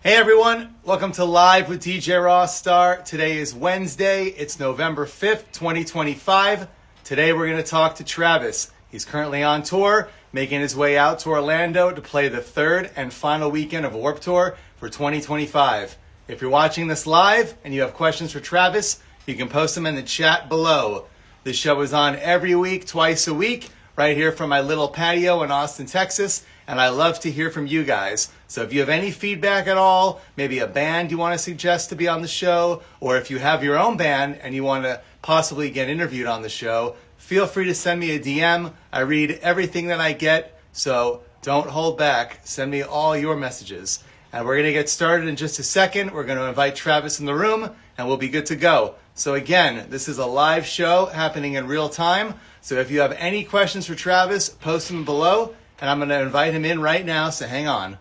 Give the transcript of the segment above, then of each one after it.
Hey everyone, welcome to Live with DJ Rossstar. Today is Wednesday, it's November 5th, 2025. Today we're going to talk to Trxvis. He's currently on tour, making his way out to Orlando to play the third and final weekend of Warped Tour for 2025. If you're watching this live and you have questions for Trxvis, you can post them in the chat below. This show is on every week, twice a week, right here from my little patio in Austin, Texas, and I love to hear from you guys. So if you have any feedback at all, maybe a band you want to suggest to be on the show, or if you have your own band and you want to possibly get interviewed on the show, feel free to send me a DM. I read everything that I get, so don't hold back. Send me all your messages. And we're going to get started in just a second. We're going to invite Trxvis in the room, and we'll be good to go. So again, this is a live show happening in real time. So if you have any questions for Trxvis, post them below, and I'm going to invite him in right now, so hang on.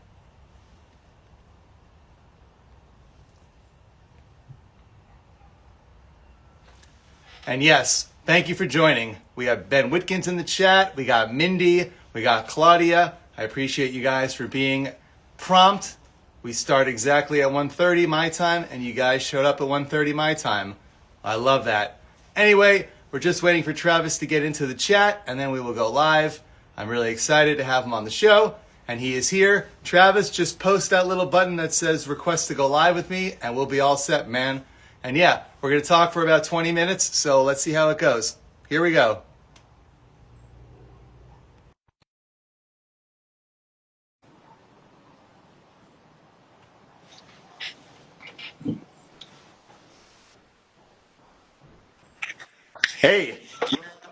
And yes, thank you for joining. We have Ben Whitkins in the chat. We got Mindy. We got Claudia. I appreciate you guys for being prompt. We start exactly at 1:30 my time, and you guys showed up at 1:30 my time. I love that. Anyway, we're just waiting for Trxvis to get into the chat, and then we will go live. I'm really excited to have him on the show, and he is here. Trxvis, just post that little button that says request to go live with me, and we'll be all set, man. And yeah, we're going to talk for about 20 minutes, so let's see how it goes. Here we go. Hey,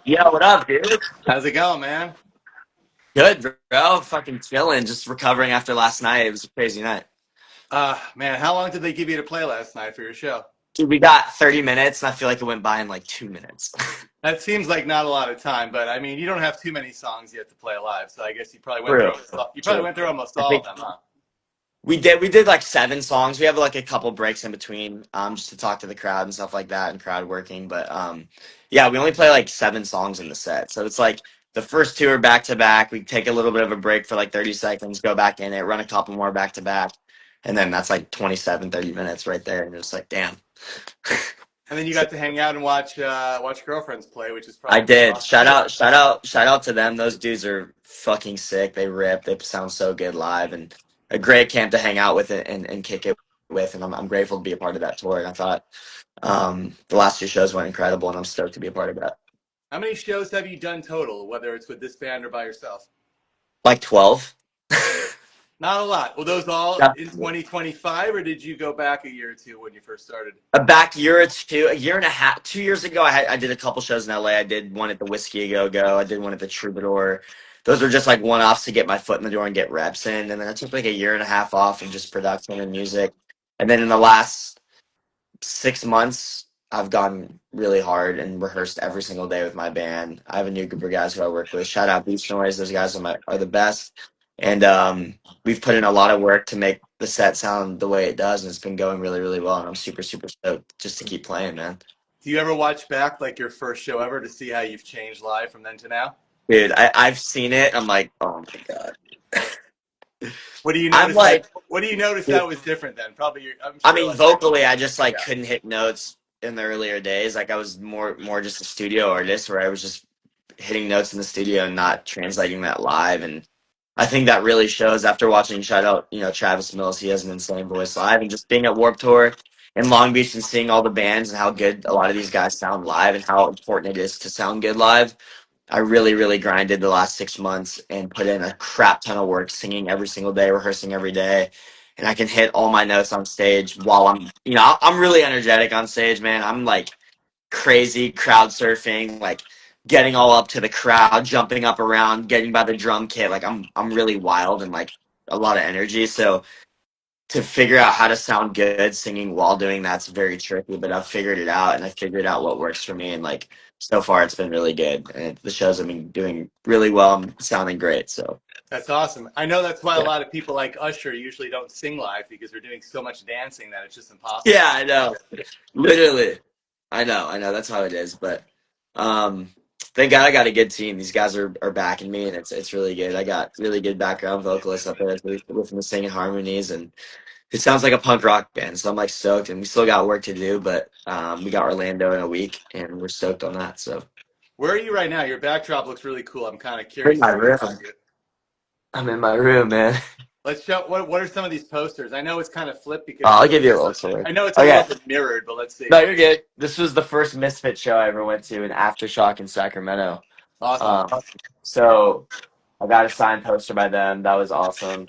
Yo, what up, dude? how's it going, man? Good, bro. Fucking chilling, just recovering after last night. It was a crazy night. Man, how long did they give you to play last night for your show? Dude, we got 30 minutes, and I feel like it went by in like 2 minutes. That seems like not a lot of time, but I mean, you don't have too many songs yet to play live, so I guess you probably went through True, almost, true. almost I all of think them, huh? we did like 7 songs. We have like a couple breaks in between, just to talk to the crowd and stuff like that, and crowd working. But yeah, we only play like 7 songs in the set, so it's like the first two are back to back. We take a little bit of a break for like 30 seconds, go back in it, run a couple more back to back, and then that's like 27, 30 minutes right there, and it's like, damn. And then you got to hang out and watch girlfriends play, which is I probably pretty did. awesome Shout too. out, shout out, shout out to them. Those dudes are fucking sick. They rip. They sound so good live, and a great camp to hang out with it and kick it with. And I'm grateful to be a part of that tour. And I thought the last 2 shows went incredible, and I'm stoked to be a part of that. How many shows have you done total, whether it's with this band or by yourself? Like 12. Not a lot. Were those all Yeah. in 2025, or did you go back a year or two when you first started? A back year or two, a year and a half, 2 years ago, I did a couple shows in LA. I did one at the Whiskey A Go Go. I did one at the Troubadour. Those were just like one-offs to get my foot in the door and get reps in. And then I took like a year and a half off of just production and music. And then in the last 6 months, I've gone really hard and rehearsed every single day with my band. I have a new group of guys who I work with. Shout out Beach Noise. Those guys are the best. And we've put in a lot of work to make the set sound the way it does, and it's been going really, really well. And I'm super, super stoked just to keep playing, man. Do you ever watch back like your first show ever to see how you've changed live from then to now? Dude, I've seen it. I'm like, oh my God. What do you I'm notice that? like, What do you notice dude, that was different then? Probably, I'm I sure, mean, like, vocally, I just like yeah. couldn't hit notes in the earlier days. Like I was more just a studio artist where I was just hitting notes in the studio and not translating that live. And I think that really shows after watching shout out, Travis Mills. He has an insane voice live, and just being at Warped Tour in Long Beach and seeing all the bands and how good a lot of these guys sound live and how important it is to sound good live. I really, really grinded the last 6 months and put in a crap ton of work, singing every single day, rehearsing every day. And I can hit all my notes on stage while I'm really energetic on stage, man. I'm like crazy crowd surfing, like getting all up to the crowd, jumping up around, getting by the drum kit. Like I'm really wild and like a lot of energy. So to figure out how to sound good singing while doing that's very tricky, but I've figured it out and I figured out what works for me, and like so far it's been really good. And the shows have been doing really well. I'm sounding great. So That's awesome. I know that's why a yeah. lot of people like Usher usually don't sing live because they're doing so much dancing that it's just Yeah, impossible. I know. Literally. I know that's how it is. But um thank God I got a good team. These guys are backing me, and it's really good. I got really good background vocalists up there with me singing harmonies, and It sounds like a punk rock band, so I'm like stoked, and we still got work to do, but we got Orlando in a week, and we're stoked on that. So Where are you right now? Your backdrop looks really cool. I'm kind of I'm in curious my to see what room. got you. I'm in my room, man. Let's show what are some of these posters? I know it's kind of flipped Oh, because I'll give you a little story. I know it's a little Okay, bit mirrored, but let's see. no, you're good. This was the first Misfit show I ever went to in Aftershock in Sacramento. Awesome. Um, so I got a signed poster by them. That was awesome.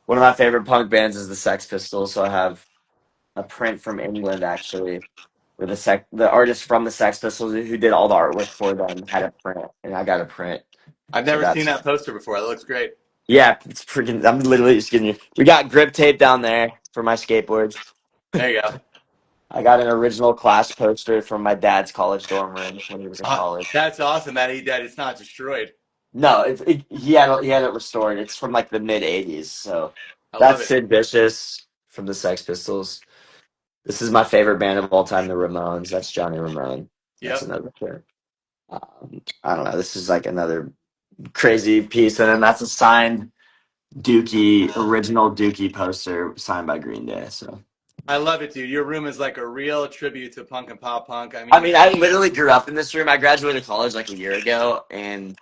One of my favorite punk bands is the Sex Pistols, so I have a print from England actually, where the artist from the Sex Pistols who did all the artwork for them had a print, and I got a print. I've So never seen that's that poster before. That looks great. yeah, it's freaking. I'm literally just kidding you. We got grip tape down there for my skateboards. There you go. I got an original class poster from my dad's college dorm room when he was in college. That's awesome that it's not destroyed. No, he had it restored. It's from like the mid '80s. So I love that's it. Sid Vicious from the Sex Pistols. This is my favorite band of all time, the Ramones. That's Johnny Ramone. That's Yep. another pair. I don't know. This is like another crazy piece, and then that's a signed original Dookie poster signed by Green Day. So I love it, dude. Your room is like a real tribute to punk and pop punk. I I mean, mean, I literally grew up in this room. I graduated college like a year ago, and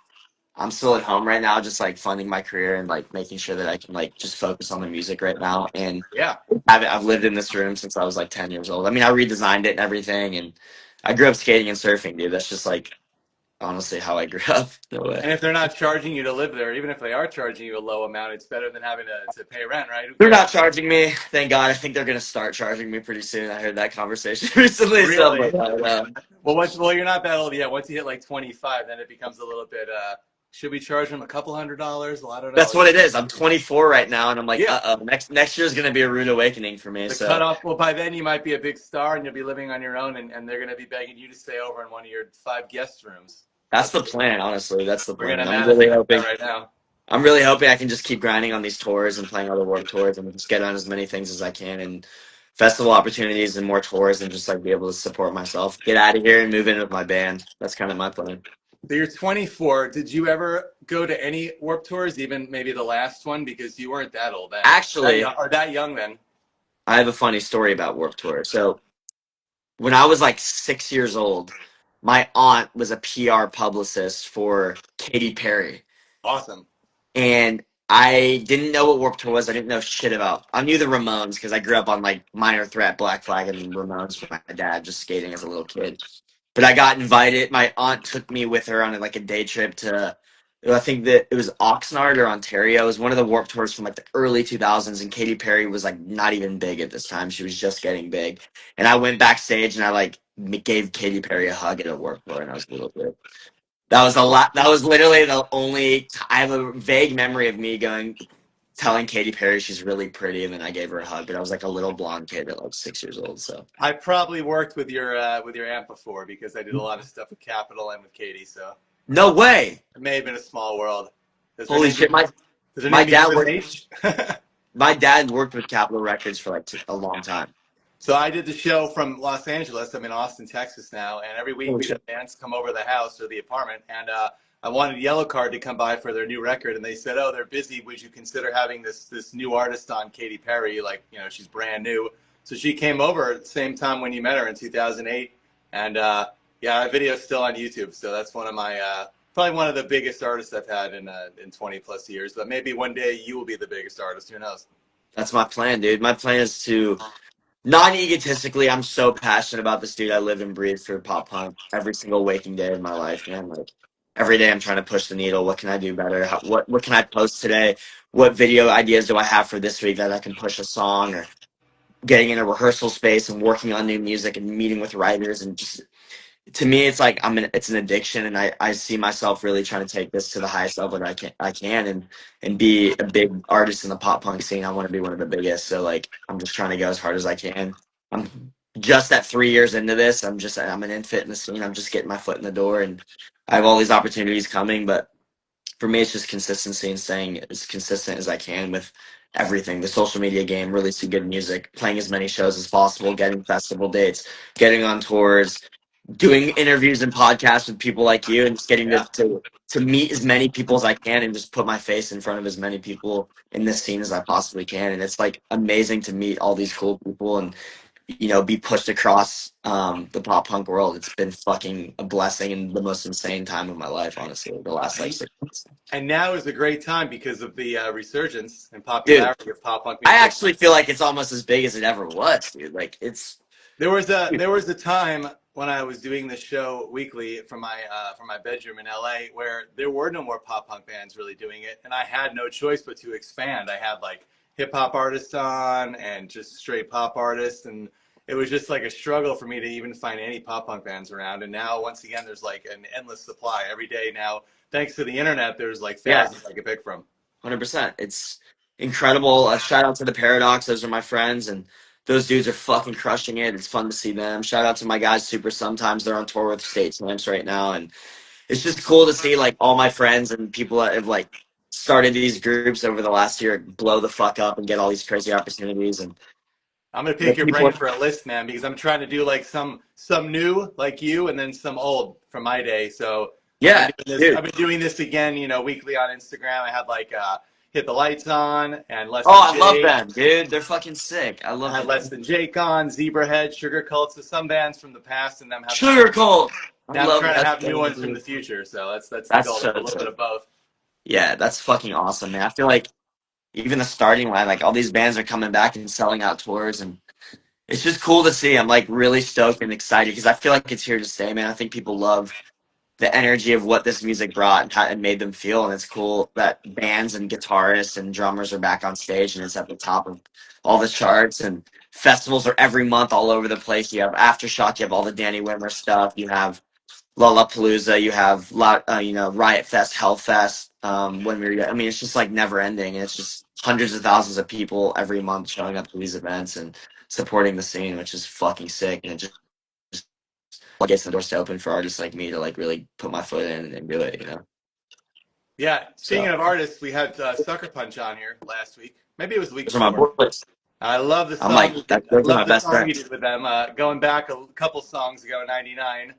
I'm still at home right now, just like funding my career and like making sure that I can like just focus on the music right now. And yeah. I've lived in this room since I was like 10 years old. I mean, I redesigned it and everything, and I grew up skating and surfing, dude. That's just like honestly how I grew up. No way. And if they're not charging you to live there, even if they are charging you a low amount, it's better than having to pay rent, right? Who They're cares? not charging me, thank God. I think they're gonna start charging me pretty soon. I heard that conversation recently, so I'm Really? like, Well, you're not that old yet. Once you hit like 25, then it becomes a little bit. Should we charge them a couple $100s? Well, I don't that's know. what it is. I'm 24 right now, and I'm like, Yeah. next year is gonna be a rude awakening for me. The So cutoff. Well, by then you might be a big star and you'll be living on your own, and they're going to be begging you to stay over in one of your 5 guest rooms. that's the plan, honestly. That's the We're going plan. to I'm really manifest that hoping. right now. I'm really hoping I can just keep grinding on these tours and playing other work tours and just get on as many things as I can and festival opportunities and more tours and just like be able to support myself. Get out of here and move in with my band. That's kind of my plan. So you're 24. Did you ever go to any Warp Tours, even maybe the last one? Because you weren't that old then. Actually, Or that young then. I have a funny story about Warped Tour. So when I was like 6 years old, my aunt was a PR publicist for Katy Perry. Awesome. And I didn't know what Warped Tour was. I didn't know shit about. I knew the Ramones because I grew up on like Minor Threat, Black Flag, and Ramones with my dad, just skating as a little kid. But I got invited. My aunt took me with her on like a day trip to, I think that it was Oxnard or Ontario. It was one of the Warped Tours from like the early 2000s, and Katy Perry was like not even big at this time. She was just getting big. And I went backstage and I like gave Katy Perry a hug at a Warped Tour, and I was a little bit. That was a lot. That was literally the only. I have a vague memory of me going, telling Katy Perry she's really pretty, and then I gave her a hug. But I was like a little blonde kid at like 6 years old. So I probably worked with your aunt before because I did a lot of stuff with Capitol and with Katie. So no way. it may have been a small world. Holy shit! Does her My name dad begin with worked. H? My dad worked with Capitol Records for like a long time. So I did the show from Los Angeles. I'm in Austin, Texas now, and every week we had bands come over to the house or the apartment, and I wanted Yellow Card to come by for their new record, and they said, "Oh, they're busy. Would you consider having this new artist on, Katy Perry? Like, she's brand new." So she came over at the same time when you met her in 2008, and yeah, that video's still on YouTube. So that's one of my probably one of the biggest artists I've had in 20 plus years. But maybe one day you will be the biggest artist. Who knows? That's my plan, dude. My plan is to non-egotistically, I'm so passionate about this dude. I live and breathe for pop punk every single waking day of my life, man. Like every day I'm trying to push the needle. What can I do better? What can I post today? What video ideas do I have for this week that I can push a song, or getting in a rehearsal space and working on new music and meeting with writers, and just to me it's like it's an addiction, and I see myself really trying to take this to the highest level that I can and be a big artist in the pop punk scene. I want to be one of the biggest, so like I'm just trying to go as hard as I can. I'm just at 3 years into this. I'm an infant in the scene. I'm just getting my foot in the door, and I have all these opportunities coming, but for me it's just consistency and staying as consistent as I can with everything, the social media game, releasing good music, playing as many shows as possible, getting festival dates, getting on tours, doing interviews and podcasts with people like you, and just getting Yeah. to to meet as many people as I can and just put my face in front of as many people in this scene as I possibly can. And it's like amazing to meet all these cool people and be pushed across the pop punk world. It's been fucking a blessing and the most insane time of my life, honestly, the last like 6 months. And now is a great time because of the resurgence and Dude, popularity of pop punk I music. actually feel like it's almost as big as it ever was, dude. Like it's There was a time when I was doing this show weekly from my bedroom in LA where there were no more pop punk bands really doing it, and I had no choice but to expand. I had like hip hop artists on and just straight pop artists, and it was just like a struggle for me to even find any pop punk bands around. And now once again, there's like an endless supply every day now. Thanks to the internet, there's like yeah, thousands I could pick from. 100%. It's incredible. Shout out to the Paradox. Those are my friends, and those dudes are fucking crushing it. It's fun to see them. Shout out to my guys, Super. Sometimes they're on tour with State Slams right now, and it's just cool to see like all my friends and people that have like started these groups over the last year blow the fuck up and get all these crazy opportunities. And I'm gonna the pick your people, brain for a list, man, because I'm trying to do like some new like you, and then some old from my day. So I've been yeah, doing this. dude. I've been doing this again, weekly on Instagram. I had like Hit the Lights on and Less Oh, Than I love Jake. them, dude. They're fucking sick. I I love had them. Less Than Jake on, Zebrahead, Sugar Cult. So some bands from the past, and them have Sugar Cold. I now I'm love trying to that. have new ones from the future. So that's the That's goal. so A little bit sick. of both. Yeah, that's fucking awesome, man. I feel like even the starting line, like all these bands are coming back and selling out tours, and it's just cool to see. I'm like really stoked and excited because I feel like it's here to stay, man. I think people love the energy of what this music brought and how it made them feel, and it's cool that bands and guitarists and drummers are back on stage and it's at the top of all the charts. And festivals are every month all over the place. You have Aftershock, you have all the Danny Wimmer stuff, you have Lollapalooza, you have Riot Fest, Hellfest. I mean, it's just like never ending, and it's just hundreds of thousands of people every month showing up to these events and supporting the scene, which is fucking sick. And it just gets the doors to open for artists like me to like really put my foot in and do it. Yeah. Speaking So of artists, we had Sucker Punch on here last week. Maybe it was the week those are my before. boys. I love the I'm song. like those are my Love the best song you friends. did with them. Going back a couple songs ago, '99.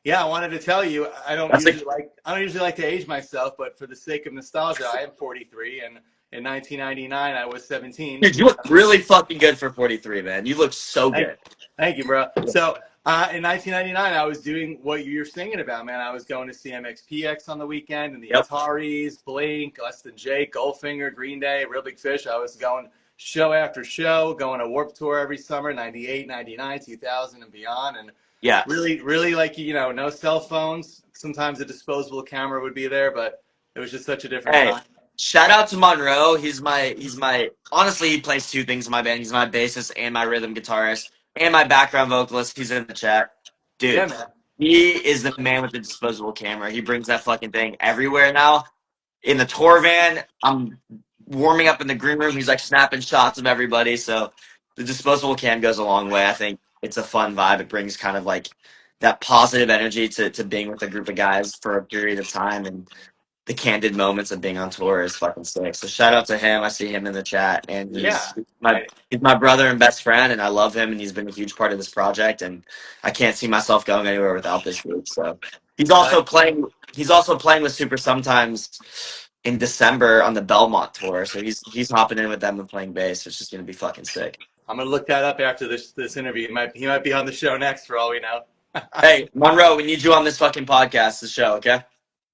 Yeah, I wanted to tell you. That's like, I don't usually like to age myself, but for the sake of nostalgia, I am 43, and in 1999 I was 17. dude, you look really fucking good for 43, man. You look so Thank, good. thank you, bro. So in 1999, I was doing what you're singing about, man. I was going to see MXPX on the weekend, and the Yep. Ataris, Blink, Less Than Jake, Goldfinger, Green Day, Real Big Fish. I was going show after show, going to Warped Tour every summer, 98, 99, 2000, and beyond. And Yeah. really, really like, no cell phones. Sometimes a disposable camera would be there, but it was just such a different Hey, time. shout out to Monroe. He's my honestly, he plays two things in my band. He's my bassist and my rhythm guitarist and my background vocalist. He's in the chat. Yeah, Dude, man. he is the man with the disposable camera. He brings that fucking thing everywhere now. In the tour van, I'm warming up in the green room. He's like snapping shots of everybody. So the disposable cam goes a long way. I think it's a fun vibe. It brings kind of like that positive energy to being with a group of guys for a period of time, and the candid moments of being on tour is fucking sick. So shout out to him. I see him in the chat, and Yeah. my he's my brother and best friend, and I love him, and he's been a huge part of this project, and I can't see myself going anywhere without this group. So he's I, also playing. He's also playing with Super sometimes in December on the Belmont tour. So he's hopping in with them and playing bass, which is gonna be fucking sick. I'm gonna look that up after this interview. He might be on the show next for all we know. Hey, Monroe, we need you on this fucking podcast, the show, okay?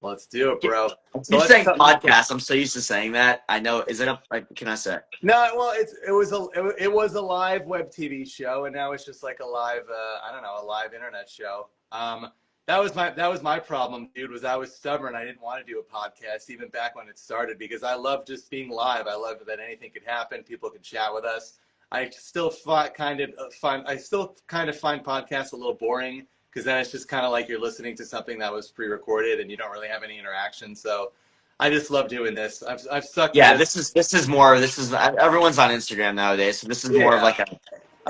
Let's do it, bro. I So keep let's saying talk. podcast. I'm so used to saying that. I know. Is it a like? Can I say? No, well, it was a live web TV show, and now it's just like a live I don't know, a live internet show. That was my problem, dude. Was I was stubborn. I didn't want to do a podcast even back when it started because I love just being live. I love that anything could happen. People could chat with us. I still kind of find podcasts a little boring because then it's just kind of like you're listening to something that was pre-recorded and you don't really have any interaction. So I just love doing this. I've stuck to Yeah, this. this is everyone's on Instagram nowadays, so this is more of Yeah. like a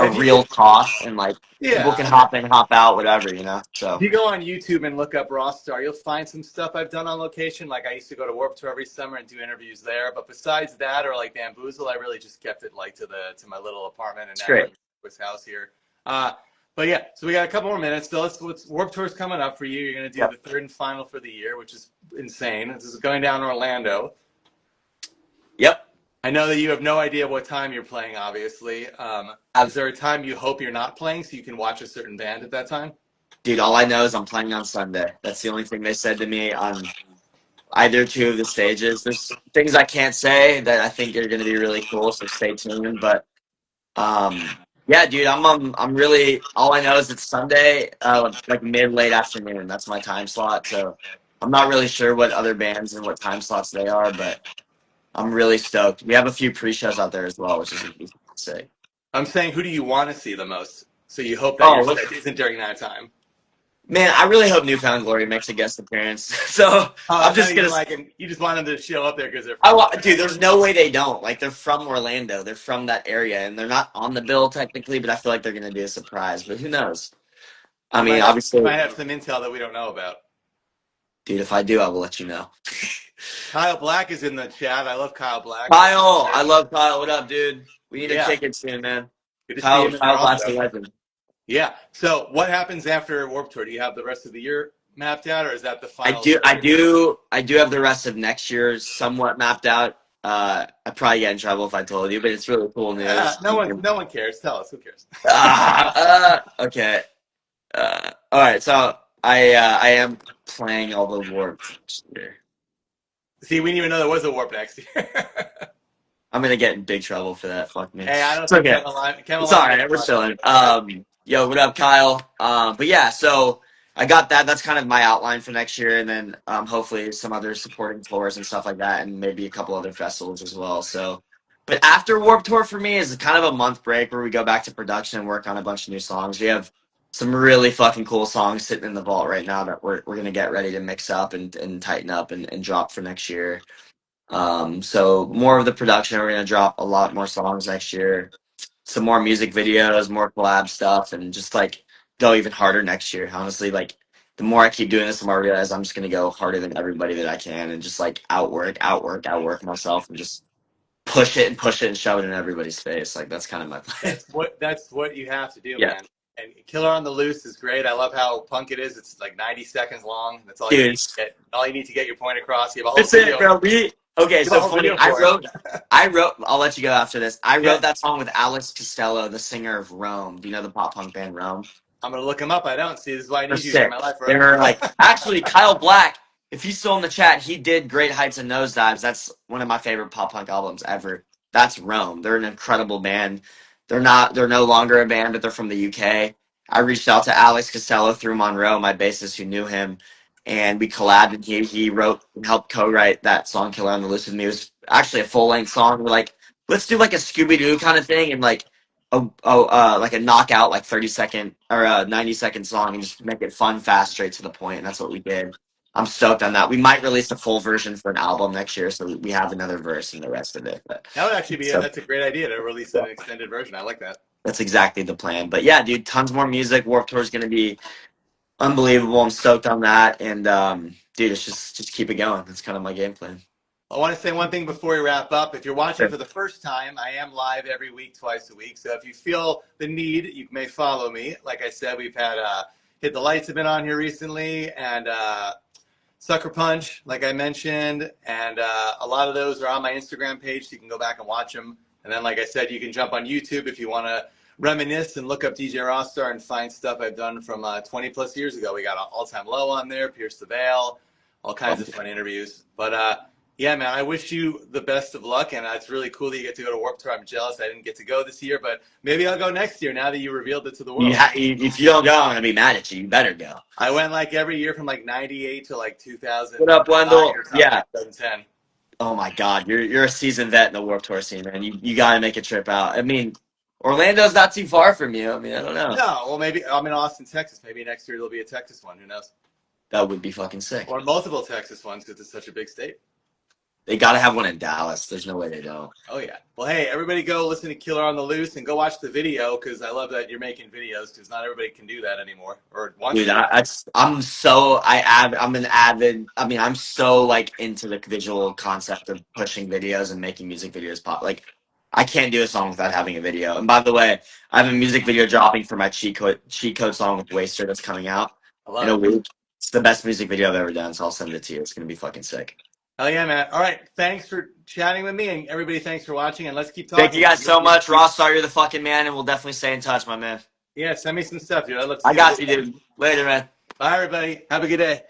If you real could, talk, and like people can yeah. hop in, hop out, whatever. If So you go on YouTube and look up Rossstar, you'll find some stuff I've done on location. Like I used to go to Warped Tour every summer and do interviews there. But besides that, or like Bamboozle, I really just kept it like to my little apartment and it's now great. his house here. Uh, But yeah, so we got a couple more minutes. So let's Warp Tour's coming up for you. You're going to do Yep. the third and final for the year, which is insane. This is going down to Orlando. Yep. I know that you have no idea what time you're playing, obviously. Is there a time you hope you're not playing so you can watch a certain band at that time? Dude, all I know is I'm playing on Sunday. That's the only thing they said to me on either two of the stages. There's things I can't say that I think are going to be really cool, so stay tuned. But yeah, dude, I'm really all I know is it's Sunday, like mid late afternoon. That's my time slot. So I'm not really sure what other bands and what time slots they are, but I'm really stoked. We have a few pre-shows out there as well, which is gonna be sick. I'm saying, who do you want to see the most? So you hope that your Oh, set isn't during that time. man, I really hope Newfound Glory makes a guest appearance. So Oh, I'm it's not just even gonna. like, you just want them to show up there because they're from Dude, there's no way they don't. Like, they're from Orlando. They're from that area, and they're not on the bill technically, but I feel like they're gonna do a surprise. But who knows? I You mean, might obviously, have some intel that we don't know about. dude. If I do, I will let you know. Kyle Black is in the chat. I love Kyle Black. Kyle, I love Kyle. What up, dude? We need to Yeah, kick it soon, man. good to see Kyle, him in there Kyle Black's a also. legend. Yeah. So what happens after Warped Tour? Do you have the rest of the year mapped out, or is that the I final? do, I do, I do have the rest of next year somewhat mapped out. I'd probably get in trouble if I told you, but it's really cool news. No one cares. Tell us. Who cares? Okay. All right. So I am playing all the warp next year. See, we didn't even know there was a Warp next year. I'm gonna get in big trouble for that. Fuck me. Hey, I don't It's think okay. Kevin It's all Lyman right. We're gets chilling. it. Yo, what up, Kyle? But yeah, so I got that. That's kind of my outline for next year, and then hopefully some other supporting tours and stuff like that, and maybe a couple other festivals as well. So, but after Warp Tour for me is kind of a month break where we go back to production and work on a bunch of new songs. We have some really fucking cool songs sitting in the vault right now that we're gonna get ready to mix up and tighten up and drop for next year. So more of the production. We're gonna drop a lot more songs next year, some more music videos, more collab stuff, and just like go even harder next year. Honestly, like the more I keep doing this, the more I realize I'm just gonna go harder than everybody that I can, and just like outwork myself, and just push it and shove it in everybody's face. Like that's kind of my plan. That's what you have to do, Yeah, man. And Killer on the Loose is great. I love how punk it is. It's like 90 seconds long. That's all you dude, need to get. All you need to get your point across. You have a whole that's it, video. bro. We okay. You have a So whole funny. video for it. I wrote. I'll let you go after this. I Yeah, wrote that song with Alex Costello, the singer of Rome. Do you know the pop punk band Rome? I'm gonna look him up. I don't see. This is why I They're need you to in sick. my life, They bro. were like, actually, Kyle Black, if he's still in the chat, he did Great Heights and Nosedives. That's one of my favorite pop punk albums ever. That's Rome. They're an incredible band. They're no longer a band, but they're from the UK. I reached out to Alex Costello through Monroe, my bassist who knew him, and we collabed and he wrote and helped co-write that song Killer on the Loose with me. It was actually a full-length song. We're like, let's do like a Scooby-Doo kind of thing and like like a knockout, like 30-second or a 90-second song, and just make it fun, fast, straight to the point. And that's what we did. I'm stoked on that. We might release a full version for an album next year, so we have another verse and the rest of it. But That would actually be so that's a great idea to release an extended version. I like that. that's exactly the plan. But yeah, dude, tons more music. Warped Tour is going to be unbelievable. I'm stoked on that. And dude, it's just keep it going. That's kind of my game plan. I want to say one thing before we wrap up. If you're watching Sure. for the first time, I am live every week, twice a week. So if you feel the need, you may follow me. Like I said, we've had Hit the Lights have been on here recently, and Sucker Punch, like I mentioned, and a lot of those are on my Instagram page, so you can go back and watch them. And then, like I said, you can jump on YouTube if you want to reminisce and look up DJ Rossstar and find stuff I've done from 20 plus years ago. We got All Time Low on there, Pierce the Veil, all kinds of fun interviews. But yeah, man, I wish you the best of luck, and it's really cool that you get to go to Warped Tour. I'm jealous I didn't get to go this year, but maybe I'll go next year now that you revealed it to the world. If you don't go, I'm gonna be mad at you. You better go. I went like every year from like 98 to like 2000. What up, Wendell? Yeah. 2010. Oh my God, you're a seasoned vet in the Warped Tour scene, man. You got to make a trip out. I mean, Orlando's not too far from you. I mean, I don't know. No, well, maybe I'm in Austin, Texas. Maybe next year there'll be a Texas one. Who knows? That would be fucking sick. Or multiple Texas ones because it's such a big state. They got to have one in Dallas. There's no way they don't. Oh, yeah. Well, hey, everybody go listen to Killer on the Loose and go watch the video because I love that you're making videos because not everybody can do that anymore or wants Dude, to. I'm so I'm an avid. I mean, I'm so like into the visual concept of pushing videos and making music videos pop. Like I can't do a song without having a video. And by the way, I have a music video dropping for my cheat code song with Waster that's coming out I in love a it. week. It's the best music video I've ever done, so I'll send it to you. It's gonna be fucking sick. Hell yeah, man. All right. Thanks for chatting with me, and everybody, thanks for watching. And let's keep Thank you talking. guys so much, Rossstar. You're the fucking man, and we'll definitely stay in touch, my man. Yeah, send me some stuff, dude. That looks I good. got you, dude. Later, man. Bye, everybody. Have a good day.